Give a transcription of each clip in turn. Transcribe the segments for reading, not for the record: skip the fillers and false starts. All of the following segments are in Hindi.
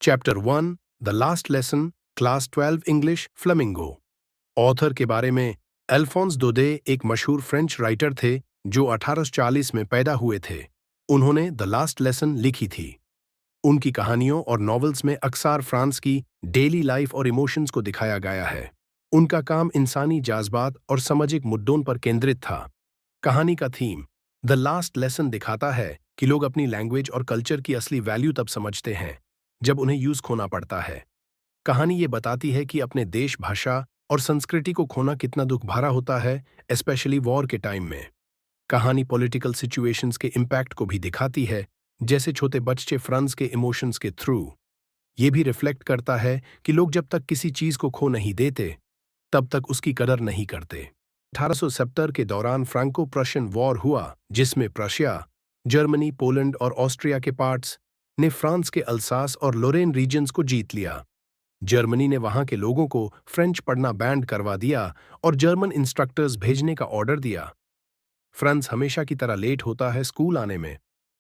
Chapter 1 the last lesson class 12 English flamingo. Author के बारे में अल्फोंस दोदे एक मशहूर फ्रेंच राइटर थे जो 1840 में पैदा हुए थे। उन्होंने द लास्ट लेसन लिखी थी। उनकी कहानियों और नॉवेल्स में अक्सर फ्रांस की डेली लाइफ और इमोशंस को दिखाया गया है। उनका काम इंसानी जज्बात और सामाजिक मुद्दों पर केंद्रित था। कहानी का थीम द लास्ट लेसन दिखाता है कि लोग अपनी लैंग्वेज और कल्चर की असली वैल्यू तब समझते हैं जब उन्हें यूज खोना पड़ता है। कहानी ये बताती है कि अपने देश, भाषा और संस्कृति को खोना कितना दुख भरा होता है, स्पेशली वॉर के टाइम में। कहानी पॉलिटिकल सिचुएशंस के इम्पैक्ट को भी दिखाती है, जैसे छोटे बच्चे फ्रांस के इमोशंस के थ्रू। ये भी रिफ्लेक्ट करता है कि लोग जब तक किसी चीज को खो नहीं देते तब तक उसकी कदर नहीं करते। 1870 के दौरान फ्रांको प्रशियन वॉर हुआ, जिसमें प्रशिया, जर्मनी, पोलैंड और ऑस्ट्रिया के पार्ट्स ने फ्रांस के अल्सास और लोरेन रीजन्स को जीत लिया। जर्मनी ने वहां के लोगों को फ्रेंच पढ़ना बैंड करवा दिया और जर्मन इंस्ट्रक्टर्स भेजने का ऑर्डर दिया। फ्रांस हमेशा की तरह लेट होता है स्कूल आने में।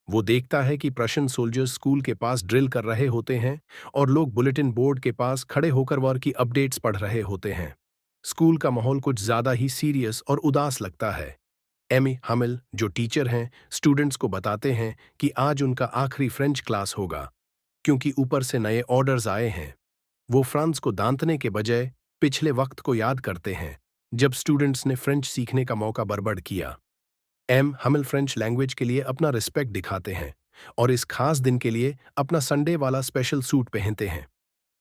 वो देखता है कि प्रशियन सोल्जर्स स्कूल के पास ड्रिल कर रहे होते हैं और लोग बुलेटिन बोर्ड के पास खड़े होकर वॉर की अपडेट्स पढ़ रहे होते हैं। स्कूल का माहौल कुछ ज्यादा ही सीरियस और उदास लगता है। एमी हमिल, जो टीचर हैं, स्टूडेंट्स को बताते हैं कि आज उनका आखिरी फ्रेंच क्लास होगा क्योंकि ऊपर से नए ऑर्डर्स आए हैं। वो फ्रांस को दांतने के बजाय पिछले वक्त को याद करते हैं जब स्टूडेंट्स ने फ्रेंच सीखने का मौका बर्बाद किया। एम हमिल फ्रेंच लैंग्वेज के लिए अपना रिस्पेक्ट दिखाते हैं और इस खास दिन के लिए अपना संडे वाला स्पेशल सूट पहनते हैं।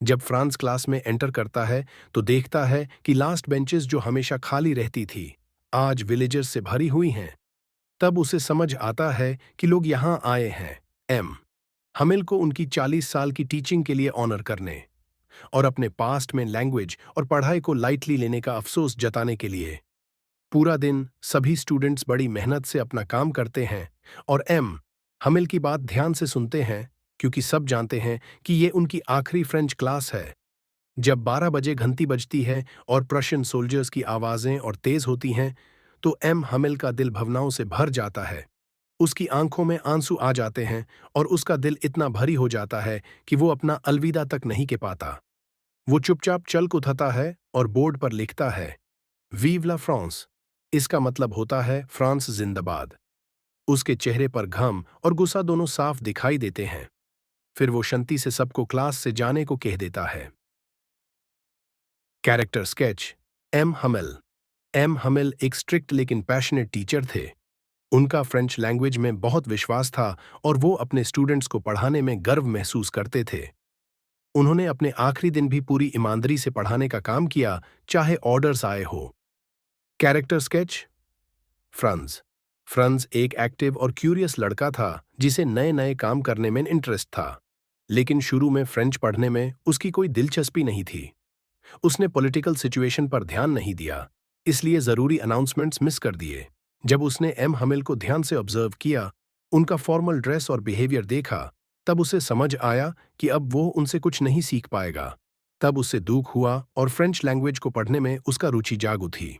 जब फ्रांस क्लास में एंटर करता है तो देखता है कि लास्ट बेंचेस जो हमेशा खाली रहती थी आज विलेजर्स से भरी हुई हैं। तब उसे समझ आता है कि लोग यहां आए हैं एम हमिल को उनकी 40 साल की टीचिंग के लिए ऑनर करने और अपने पास्ट में लैंग्वेज और पढ़ाई को लाइटली लेने का अफसोस जताने के लिए। पूरा दिन सभी स्टूडेंट्स बड़ी मेहनत से अपना काम करते हैं और एम हमिल की बात ध्यान से सुनते हैं क्योंकि सब जानते हैं कि ये उनकी आखिरी फ्रेंच क्लास है। जब 12 बजे घंटी बजती है और प्रशियन सोल्जर्स की आवाजें और तेज होती हैं तो एम हमिल का दिल भावनाओं से भर जाता है। उसकी आंखों में आंसू आ जाते हैं और उसका दिल इतना भारी हो जाता है कि वो अपना अलविदा तक नहीं कह पाता। वो चुपचाप चल उठता है और बोर्ड पर लिखता है वीव ला फ्रांस। इसका मतलब होता है फ्रांस जिंदाबाद। उसके चेहरे पर घम और गुस्सा दोनों साफ दिखाई देते हैं। फिर वो शांति से सबको क्लास से जाने को कह देता है। Character sketch M Hamel. M Hamel एक स्ट्रिक्ट लेकिन पैशनेट टीचर थे। उनका फ्रेंच लैंग्वेज में बहुत विश्वास था और वो अपने स्टूडेंट्स को पढ़ाने में गर्व महसूस करते थे। उन्होंने अपने आखिरी दिन भी पूरी ईमानदारी से पढ़ाने का काम किया, चाहे ऑर्डर्स आए हो। Character sketch France. फ्रांस एक एक्टिव और क्यूरियस लड़का था जिसे नए नए काम करने में इंटरेस्ट था, लेकिन शुरू में फ्रेंच पढ़ने में उसकी कोई दिलचस्पी नहीं थी। उसने पॉलिटिकल सिचुएशन पर ध्यान नहीं दिया, इसलिए जरूरी अनाउंसमेंट्स मिस कर दिए। जब उसने एम हमिल को ध्यान से ऑब्जर्व किया, उनका फॉर्मल ड्रेस और बिहेवियर देखा, तब उसे समझ आया कि अब वो उनसे कुछ नहीं सीख पाएगा। तब उसे दुख हुआ और फ्रेंच लैंग्वेज को पढ़ने में उसका रुचि जाग उठी।